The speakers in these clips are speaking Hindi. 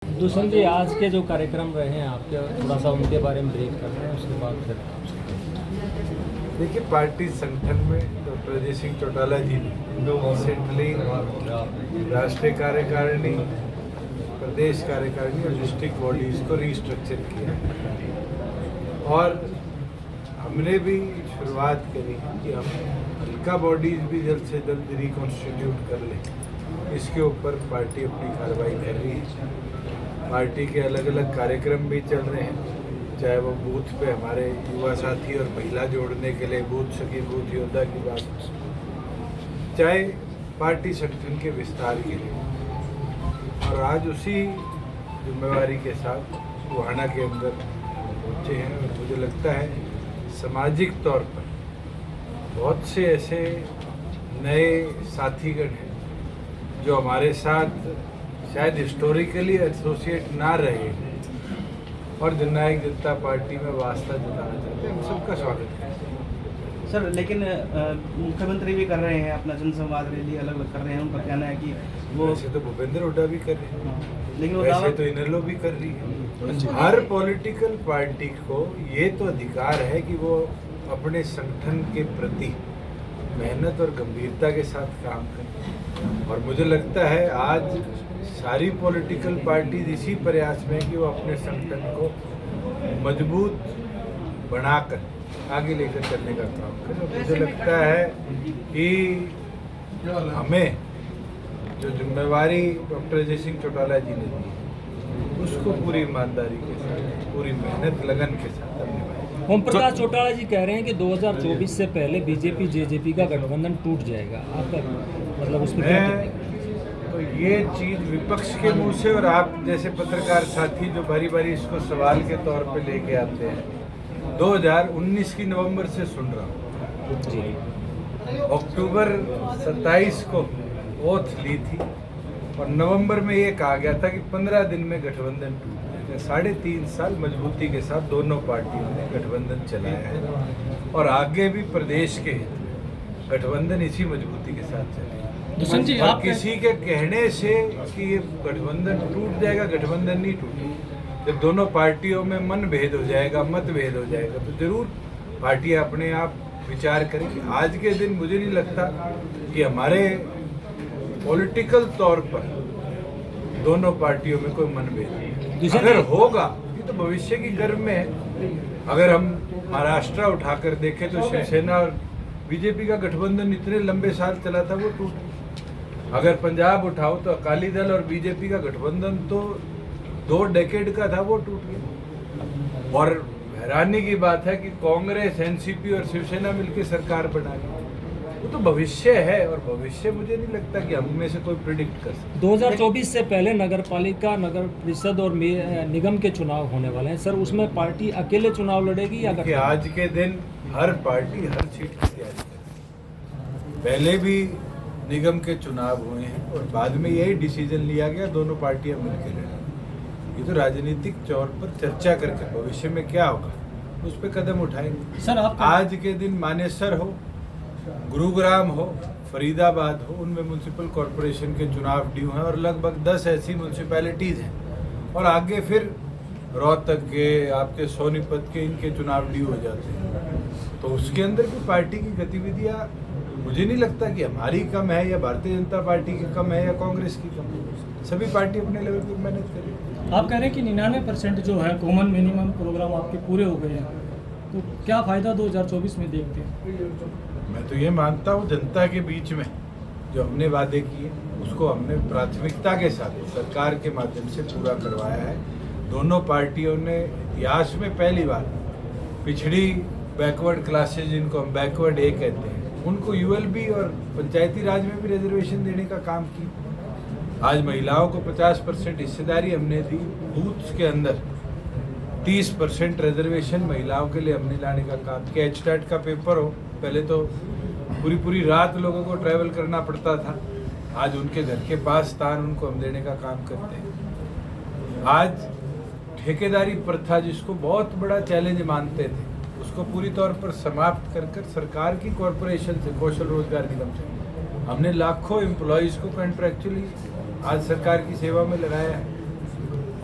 दुष्यंत जी, आज के जो कार्यक्रम रहे हैं आपके, थोड़ा सा उनके बारे में ब्रीफ करते हैं, उसके बाद फिर देखिए, पार्टी संगठन में डॉक्टर अजय सिंह चौटाला जी ने रिसेंटली राष्ट्रीय कार्यकारिणी, प्रदेश कार्यकारिणी और डिस्ट्रिक्ट बॉडीज को रीस्ट्रक्चर किया और हमने भी शुरुआत करी कि हम हल्का बॉडीज भी जल्द से जल्द रिकॉन्स्टिट्यूट कर लें। इसके ऊपर पार्टी अपनी कार्रवाई कर रही है। पार्टी के अलग अलग कार्यक्रम भी चल रहे हैं, चाहे वो बूथ पे हमारे युवा साथी और महिला जोड़ने के लिए बूथ सखी, बूथ योद्धा की बात, चाहे पार्टी संगठन के विस्तार के लिए। और आज उसी जिम्मेवारी के साथ गोहाना के अंदर पहुँचे हैं और मुझे लगता है सामाजिक तौर पर बहुत से ऐसे नए साथीगण हैं जो हमारे साथ शायद हिस्टोरिकली एसोसिएट ना रहे और जननायक जनता पार्टी में वास्ता जुटाना चाहते हैं। हम सबका स्वागत करें सर। लेकिन मुख्यमंत्री भी कर रहे हैं अपना जनसंवाद रैली अलग अलग कर रहे हैं, उनका कहना है कि वो वैसे तो भूपेंद्र हुड्डा भी कर रहे हैं, लेकिन वो वैसे तो इनेलो भी कर रही है। हर पॉलिटिकल पार्टी को ये तो अधिकार है कि वो अपने संगठन के प्रति मेहनत और गंभीरता के साथ काम करें। और मुझे लगता है आज सारी पॉलिटिकल पार्टीज इसी प्रयास में कि वो अपने संगठन को मजबूत बनाकर आगे लेकर चलने का काम करें। मुझे लगता है कि हमें जो जिम्मेवारी डॉक्टर अजय सिंह चौटाला जी ने दी उसको पूरी ईमानदारी के साथ, पूरी मेहनत लगन के साथ हम निभाएंगे। ओम प्रकाश चौटाला जी कह रहे हैं कि 2024 से पहले बीजेपी जेजेपी का गठबंधन टूट जाएगा। आपका मतलब उसमें क्या कहना है? तो ये चीज़ विपक्ष के मुंह से और आप जैसे पत्रकार साथी जो बारी बारी इसको सवाल के तौर पे लेके आते हैं, 2019 की नवंबर से सुन रहा हूँ जी। अक्टूबर 27 को ओथ ली थी और नवंबर में ये कहा गया था कि 15 दिन में गठबंधन टूट जाएगा। 3.5 साल मजबूती के साथ दोनों पार्टियों ने गठबंधन चलाया है और आगे भी प्रदेश के हित में गठबंधन इसी मजबूती के साथ चलेगा। जी, और आप किसी के कहने से कि ये गठबंधन टूट जाएगा, गठबंधन नहीं टूटेगा। जब दोनों पार्टियों में मनभेद हो जाएगा, मतभेद हो जाएगा, तो जरूर पार्टियां अपने आप विचार करेंगी। आज के दिन मुझे नहीं लगता कि हमारे पॉलिटिकल तौर पर दोनों पार्टियों में कोई मनभेद अगर होगा, ये तो भविष्य की गर्भ में है। अगर हम महाराष्ट्र उठाकर देखें तो शिवसेना और बीजेपी का गठबंधन इतने लंबे साल चला था, वो टूट। अगर पंजाब उठाओ तो अकाली दल और बीजेपी का गठबंधन तो 2 डेकेड का था, वो टूट गया। और हैरानी की बात है कि कांग्रेस, एनसीपी और शिवसेना मिलकर सरकार बना रही है। वो तो भविष्य है और भविष्य मुझे नहीं लगता कि हम में से कोई प्रिडिक्ट कर सकता। 2024 से पहले नगर पालिका, नगर परिषद और निगम के चुनाव होने वाले हैं सर, उसमें पार्टी अकेले चुनाव लड़ेगी या कि आज के दिन हर पार्टी हर सीट की तैयारी करे। पहले भी निगम के चुनाव हुए हैं और बाद में यही डिसीजन लिया गया, दोनों पार्टियां मिलकर लड़ेंगी। ये तो राजनीतिक तौर पर चर्चा करके भविष्य में क्या होगा उस पर कदम उठाएंगे। सर आप आज के दिन मानेसर हो, गुरुग्राम हो, फरीदाबाद हो, उनमें म्यूनसिपल कॉरपोरेशन के चुनाव ड्यू हैं और लगभग 10 ऐसी म्यूनसिपैलिटीज़ हैं और आगे फिर रोहतक के, आपके सोनीपत के, इनके चुनाव ड्यू हो जाते हैं। तो उसके अंदर भी पार्टी की गतिविधियाँ मुझे नहीं लगता कि हमारी कम है या भारतीय जनता पार्टी की कम है या कांग्रेस की कम है। सभी पार्टी अपने लेवल पर मेहनत करेगी। आप कह रहे हैं कि 99% जो है कॉमन मिनिमम प्रोग्राम आपके पूरे हो गए हैं, तो क्या फ़ायदा 2024 में देखते हैं? मैं तो ये मानता हूँ जनता के बीच में जो हमने वादे किए उसको हमने प्राथमिकता के साथ सरकार के माध्यम से पूरा करवाया है। दोनों पार्टियों ने इतिहास में पहली बार पिछड़ी बैकवर्ड क्लासेज, जिनको हम बैकवर्ड ए कहते हैं, उनको यूएलबी और पंचायती राज में भी रिजर्वेशन देने का काम किया। आज महिलाओं को 50% हिस्सेदारी हमने दी। बूथ्स के अंदर 30% रिजर्वेशन महिलाओं के लिए हमने लाने का काम किया। एचटेट का पेपर हो, पहले तो पूरी रात लोगों को ट्रैवल करना पड़ता था, आज उनके घर के पास स्थान उनको हम देने का काम करते हैं। आज ठेकेदारी प्रथा, जिसको बहुत बड़ा चैलेंज मानते थे, उसको पूरी तौर पर समाप्त कर सरकार की कॉरपोरेशन से, कौशल रोजगार निगम से हमने लाखों एम्प्लॉयज़ को कॉन्ट्रैक्चुअली आज सरकार की सेवा में लगाया है।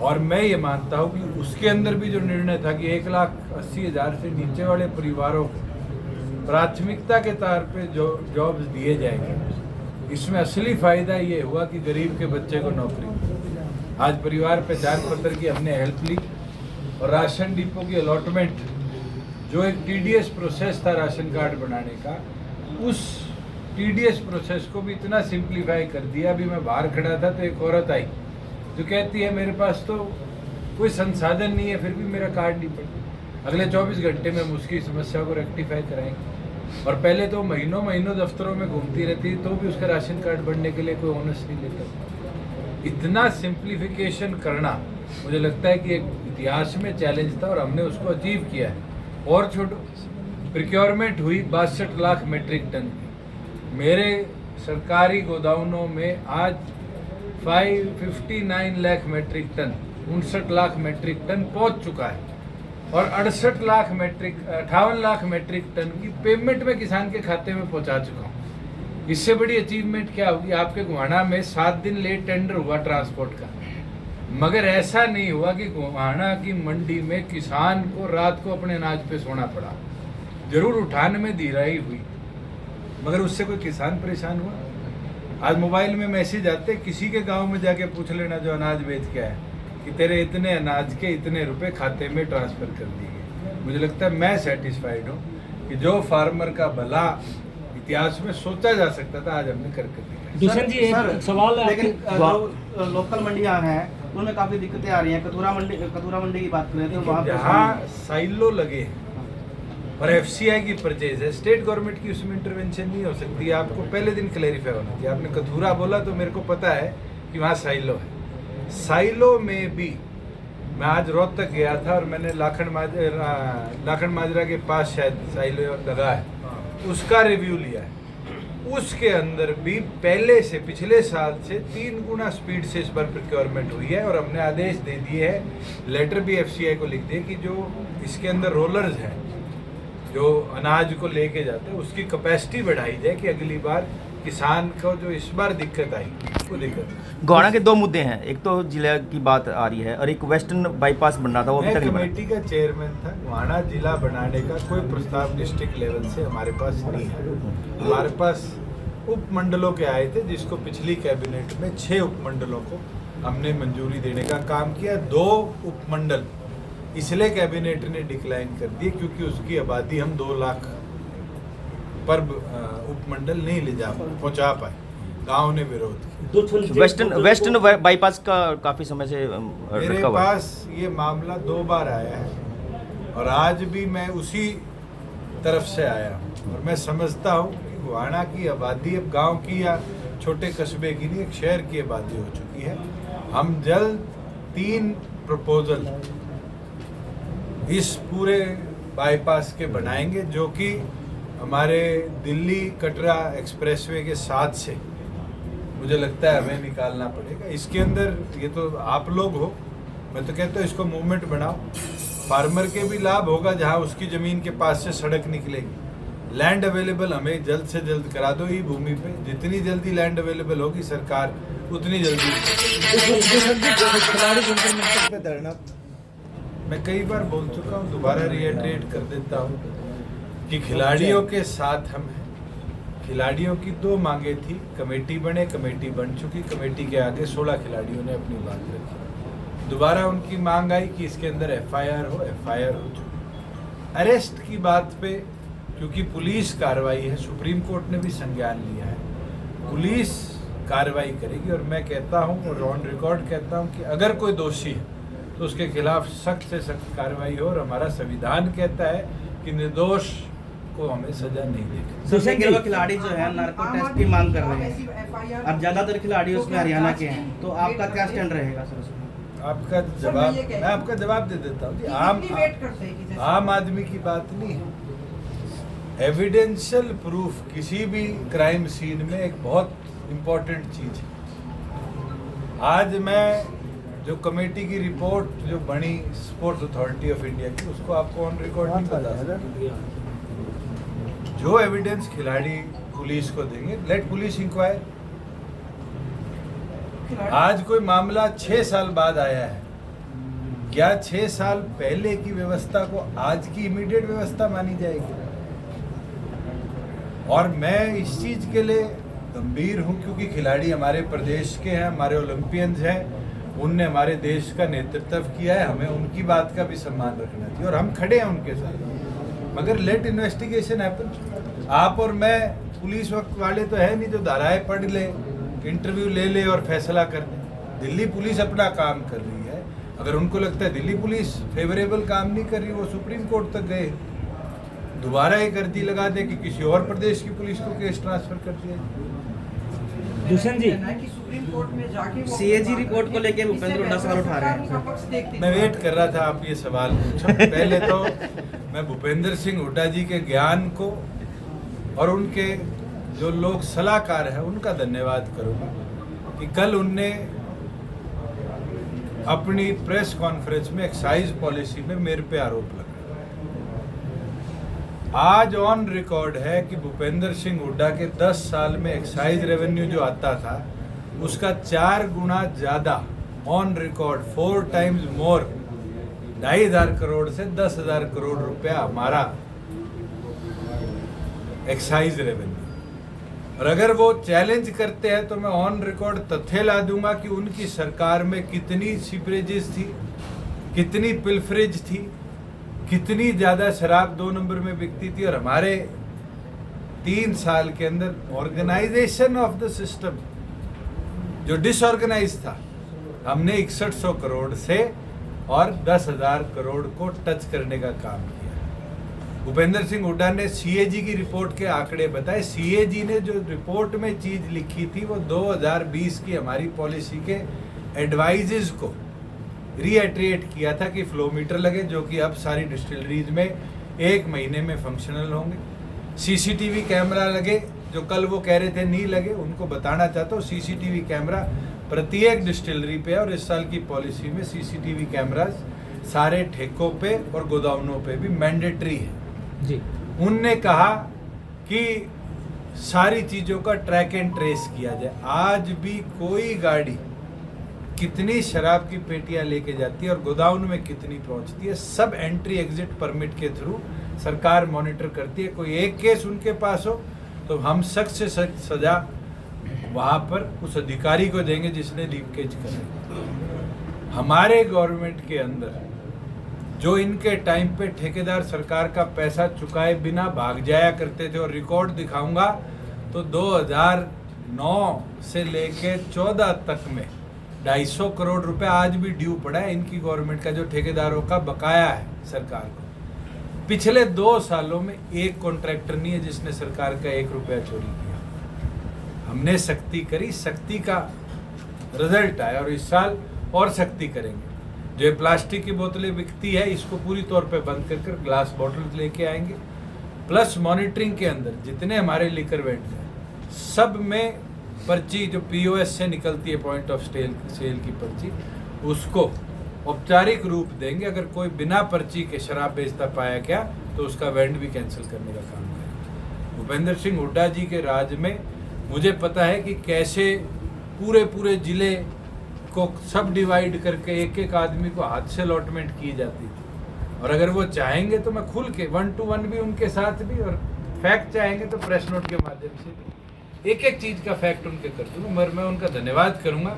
और मैं ये मानता हूँ कि उसके अंदर भी जो निर्णय था कि 1,80,000 से नीचे वाले परिवारों को प्राथमिकता के तौर पे जो जॉब्स दिए जाएंगे, इसमें असली फ़ायदा ये हुआ कि गरीब के बच्चे को नौकरी मिली। आज परिवार पहचान पत्र की हमने हेल्प ली और राशन डिपो की अलॉटमेंट, जो एक टीडीएस प्रोसेस था राशन कार्ड बनाने का, उस टीडीएस प्रोसेस को भी इतना सिंप्लीफाई कर दिया। अभी मैं बाहर खड़ा था तो एक औरत आई जो कहती है मेरे पास तो कोई संसाधन नहीं है, फिर भी मेरा कार्ड नहीं पड़ा। अगले 24 घंटे में हम उसकी समस्या को रेक्टिफाई कराएंगे। और पहले तो महीनों महीनों दफ्तरों में घूमती रहती तो भी उसका राशन कार्ड बनने के लिए कोई ओनस नहीं लेता। इतना सिंप्लीफिकेशन करना मुझे लगता है कि एक इतिहास में चैलेंज था और हमने उसको अचीव किया है। और छोटो, प्रिक्योरमेंट हुई 62 लाख मेट्रिक टन की। मेरे सरकारी गोदामों में आज 59 lakh metric tonne, 59 lakh metric tonne पहुंच चुका है और 58 लाख मेट्रिक टन की पेमेंट में किसान के खाते में पहुंचा चुका हूं। इससे बड़ी अचीवमेंट क्या होगी? आपके गोहाना में 7 दिन लेट टेंडर हुआ ट्रांसपोर्ट का, मगर ऐसा नहीं हुआ कि गोहाना की मंडी में किसान को रात को अपने अनाज पे सोना पड़ा। जरूर उठान में धीराई हुई, मगर उससे कोई किसान परेशान हुआ? आज मोबाइल में मैसेज आते, किसी के गांव में जाके पूछ लेना जो अनाज बेच के आया कि तेरे इतने अनाज के इतने रुपए खाते में ट्रांसफर कर दिए गए। मुझे लगता है मैं सेटिस्फाइड हूँ कि जो फार्मर का भला इतिहास में सोचा जा सकता था आज हमने कर दिया। दुष्यंत जी, एक सवाल है। लेकिन जो लोकल मंडियां हैं उनमें काफी दिक्कतें आ रही हैं। कतूरा मंडी की बात करें तो वहाँ पे जहाँ साइलो लगे हैं और एफसीआई की परचेज है, स्टेट गवर्नमेंट की उसमें इंटरवेंशन नहीं हो सकती। आपको पहले दिन क्लैरिफाई होना चाहिए। आपने कथूरा बोला तो मेरे को पता है कि वहाँ साइलो है। साइलो में भी मैं आज रोहतक गया था और मैंने लाखन माजरा के पास शायद साइलो लगा है, उसका रिव्यू लिया है। उसके अंदर भी पहले से पिछले साल से 3 गुना स्पीड से इस बार प्रोक्योरमेंट हुई है और हमने आदेश दे दिए है, लेटर भी एफसीआई को लिख दिए कि जो इसके अंदर रोलर्स हैं जो अनाज को लेके जाते हैं उसकी कैपेसिटी बढ़ाई जाए कि अगली बार किसान को जो इस बार दिक्कत आई वो दिक्कत। गोहाना के 2 मुद्दे हैं, एक तो जिला की बात आ रही है और एक वेस्टर्न बाईपास बन रहा था, वो अभी मैं तक नहीं बना। कमेटी का चेयरमैन था। गोहाना जिला बनाने का कोई प्रस्ताव डिस्ट्रिक्ट लेवल से हमारे पास नहीं है। हमारे पास उपमंडलों के आए थे, जिसको पिछली कैबिनेट में 6 उपमंडलों को हमने मंजूरी देने का काम किया। 2 उपमंडल इसलिए कैबिनेट ने डिक्लाइन कर दिए क्योंकि उसकी आबादी हम 2 लाख पर उपमंडल नहीं ले जा पहुंचा पाए। गांव ने विरोध किया। वेस्टर्न बाईपास का काफी समय से मेरे पास ये मामला 2 बार आया है और आज भी मैं उसी तरफ से आया हूँ और मैं समझता हूँ कि गोहाना की आबादी अब गांव की या छोटे कस्बे की नहीं, एक शहर की आबादी हो चुकी है। हम जल्द 3 प्रपोजल इस पूरे बाईपास के बनाएंगे जो कि हमारे दिल्ली कटरा एक्सप्रेसवे के साथ से मुझे लगता है हमें निकालना पड़ेगा। इसके अंदर ये तो आप लोग हो, मैं तो कहता हूँ इसको मूवमेंट बनाओ। फार्मर के भी लाभ होगा जहाँ उसकी ज़मीन के पास से सड़क निकलेगी। लैंड अवेलेबल हमें जल्द से जल्द करा दो। ई भूमि पे जितनी जल्दी लैंड अवेलेबल होगी सरकार उतनी जल्दी। पे धरना मैं कई बार बोल चुका हूँ, दोबारा रिएटरेट कर देता हूँ कि खिलाड़ियों के साथ हम हैं। खिलाड़ियों की 2 मांगे थी, कमेटी बने, कमेटी बन चुकी। कमेटी के आगे 16 खिलाड़ियों ने अपनी बात रखी। दोबारा उनकी मांग आई कि इसके अंदर एफआईआर हो, एफआईआर हो चुकी। अरेस्ट की बात पे क्योंकि पुलिस कार्रवाई है, सुप्रीम कोर्ट ने भी संज्ञान लिया है, पुलिस कार्रवाई करेगी। और मैं कहता हूँ और ऑन रिकॉर्ड कहता हूँ कि अगर कोई दोषी है तो उसके खिलाफ सख्त से सख्त कार्रवाई हो। और हमारा संविधान कहता है कि निर्दोष को हमें सजा नहीं देगी। सबसे गिरवा खिलाड़ी जो है नार्को टेस्ट की मांग कर रहे हैं और ज्यादातर खिलाड़ी उसमें हरियाणा के हैं, तो आपका क्या स्टैंड रहेगा सर उसमें? आपका जवाब मैं आपका जवाब दे देता हूँ कि आम आदमी की बात नहीं है। एविडेंशियल प्रूफ किसी भी क्राइम सीन में एक बहुत इम्पोर्टेंट चीज है। आज मैं जो कमेटी की रिपोर्ट जो बनी स्पोर्ट्स अथॉरिटी ऑफ इंडिया की, उसको आपको ऑन रिकॉर्ड नहीं बता सकता। जो एविडेंस खिलाड़ी पुलिस को देंगे, लेट पुलिस इंक्वायर। आज कोई मामला 6 साल बाद आया है क्या 6 साल पहले की व्यवस्था को आज की इमीडिएट व्यवस्था मानी जाएगी? और मैं इस चीज़ के लिए गंभीर हूँ क्योंकि खिलाड़ी हमारे प्रदेश के हैं, हमारे ओलंपियंस हैं, उनने हमारे देश का नेतृत्व किया है, हमें उनकी बात का भी सम्मान रखना चाहिए और हम खड़े हैं उनके साथ। मगर लेट इन्वेस्टिगेशन हैपन। आप और मैं पुलिस वक्त वाले तो है नहीं जो धाराएं पढ़ ले, इंटरव्यू ले ले और फैसला कर दे। दिल्ली पुलिस अपना काम कर रही है। अगर उनको लगता है दिल्ली पुलिस फेवरेबल काम नहीं कर रही, वो सुप्रीम कोर्ट तक गए, दोबारा एक अर्जी लगा दे कि किसी और प्रदेश की पुलिस को केस ट्रांसफर कर दिया। दुष्यंत जी, सीएजी रिपोर्ट को लेके भूपेंद्र हुड्डा सवाल उठा रहे हैं। मैं वेट कर रहा था आप ये सवाल पूछो। पहले तो मैं भूपेंद्र सिंह हुड्डा जी के ज्ञान को और उनके जो लोग सलाहकार हैं उनका धन्यवाद करूंगा कि कल उनने अपनी प्रेस कॉन्फ्रेंस में एक्साइज पॉलिसी में मेरे पे आरोप लगाया। आज ऑन रिकॉर्ड है कि भूपेंद्र सिंह हुड्डा के 10 साल में एक्साइज रेवेन्यू जो आता था उसका 4 गुना ज्यादा on record 4 times more 2,500 crore से 10,000 करोड़ रुपया हमारा एक्साइज रेवेन्यू। और अगर वो चैलेंज करते हैं तो मैं ऑन रिकॉर्ड तथ्य ला दूंगा कि उनकी सरकार में कितनी सीपरेजेस थी, कितनी पिल्फरेज थी, कितनी ज़्यादा शराब 2 नंबर में बिकती थी। और हमारे 3 साल के अंदर ऑर्गेनाइजेशन ऑफ द सिस्टम जो डिसऑर्गेनाइज था, हमने 6100 करोड़ से और 10,000 करोड़ को टच करने का काम किया। भूपेंद्र सिंह हुड्डा ने सीएजी की रिपोर्ट के आंकड़े बताए। सीएजी ने जो रिपोर्ट में चीज लिखी थी वो 2020 की हमारी पॉलिसी के एडवाइजेज को रीएट्रिएट किया था कि फ्लो मीटर लगे, जो कि अब सारी डिस्टिलरीज में 1 महीने में फंक्शनल होंगे। सीसीटीवी कैमरा लगे, जो कल वो कह रहे थे नहीं लगे, उनको बताना चाहता हूँ सीसीटीवी कैमरा प्रत्येक डिस्टिलरी पे है और इस साल की पॉलिसी में सीसीटीवी कैमराज सारे ठेकों पे और गोदामों पे भी मैंडेटरी है जी। उनने कहा कि सारी चीजों का ट्रैक एंड ट्रेस किया जाए। आज भी कोई गाड़ी कितनी शराब की पेटियां लेके जाती है और गोदाउन में कितनी पहुंचती है, सब एंट्री एग्जिट परमिट के थ्रू सरकार मॉनिटर करती है। कोई एक केस उनके पास हो तो हम सख्त से सख्त सजा वहां पर उस अधिकारी को देंगे जिसने लीकेज करा। हमारे गवर्नमेंट के अंदर जो इनके टाइम पे ठेकेदार सरकार का पैसा चुकाए बिना भाग जाया करते थे, और रिकॉर्ड दिखाऊंगा तो 2009 से लेके 14 तक में 250 करोड़ रुपए आज भी ड्यू पड़ा है इनकी गवर्नमेंट का, जो ठेकेदारों का बकाया है सरकार को। पिछले 2 सालों में एक कॉन्ट्रैक्टर नहीं है जिसने सरकार का 1 रुपया चोरी किया। हमने सख्ती करी, सख्ती का रिजल्ट आया और इस साल और सख्ती करेंगे। जो प्लास्टिक की बोतलें बिकती है इसको पूरी तौर पे बंद कर ग्लास बॉटल लेके आएंगे। प्लस मॉनिटरिंग के अंदर जितने हमारे लिकर वेंड्स हैं सब में पर्ची जो पीओएस से निकलती है, पॉइंट ऑफ सेल की पर्ची, उसको औपचारिक रूप देंगे। अगर कोई बिना पर्ची के शराब बेचता पाया गया तो उसका वेंड भी कैंसिल करने का काम करेंगे। भूपेंद्र सिंह हुड्डा जी के राज में मुझे पता है कि कैसे पूरे जिले को सब डिवाइड करके एक एक आदमी को हाथ से अलॉटमेंट की जाती थी। और अगर वो चाहेंगे तो मैं खुल के 1 to 1 भी उनके साथ भी, और फैक्ट चाहेंगे तो प्रेस नोट के माध्यम से भी एक एक चीज़ का फैक्ट उनके कर दूँगा। मगर मैं उनका धन्यवाद करूँगा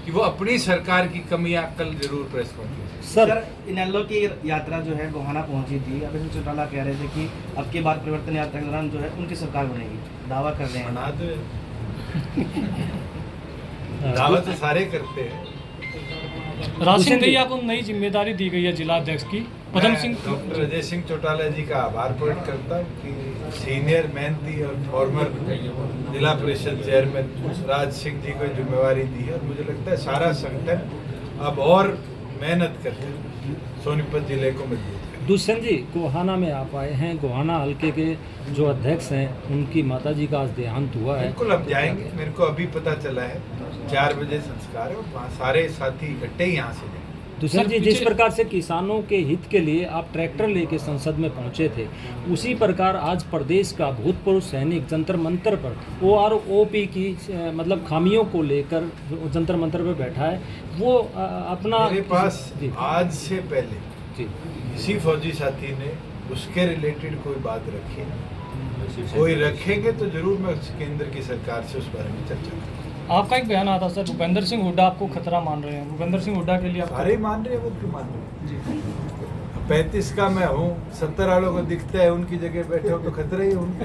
कि वो अपनी सरकार की कमियां कल जरूर प्रेस कॉन्फ्रेंस। सर, इनेलो की यात्रा जो है गोहाना पहुंची थी। अभय सिंह चौटाला कह रहे थे कि अब की बार परिवर्तन यात्रा के दौरान जो है उनकी सरकार बनेगी, दावा कर रहे हैं। दावा तो सारे करते हैं। राशिद भैया को नई जिम्मेदारी दी गई है जिला अध्यक्ष की। पदम सिंह डॉक्टर अजय सिंह चौटाला जी का आभार प्रकट करता हूँ कि सीनियर मेहनती और फॉर्मर जिला परिषद चेयरमैन राज सिंह जी को जिम्मेवारी दी है। और मुझे लगता है सारा संगठन अब और मेहनत करके सोनीपत जिले को मजबूत करें। दुष्यंत जी, गोहाना में आप आए हैं। गोहाना हल्के के जो अध्यक्ष हैं उनकी माताजी का आज देहांत हुआ है। बिल्कुल अब जाएंगे, मेरे को अभी पता चला है 4 बजे संस्कार है और वहाँ सारे साथी इकट्ठे ही यहाँ से जाएंगे। दूसरा सर, जी, जिस पीछे- प्रकार से किसानों के हित के लिए आप ट्रैक्टर लेके संसद में पहुंचे थे, उसी प्रकार आज प्रदेश का भूतपूर्व सैनिक जंतर मंतर पर OROP की मतलब खामियों को लेकर जो जंतर मंतर पर बैठा है, वो अपना मेरे पास जी आज से पहले जी किसी फौजी साथी ने उसके रिलेटेड कोई बात रखी, कोई रखेंगे तो जरूर मैं केंद्र की सरकार से उस बारे में चर्चा करूँगा। आपका एक बयान आता सर, भूपेंद्र सिंह हुड्डा आपको खतरा मान रहे हैं। भूपेंद्र सिंह हुड्डा के लिए आप सारे मान रहे हैं, वो क्यों मान रहे जी हैं? 35 का मैं हूँ, 70 वालों को दिखता है उनकी जगह बैठे हो तो खतरा ही है उनके।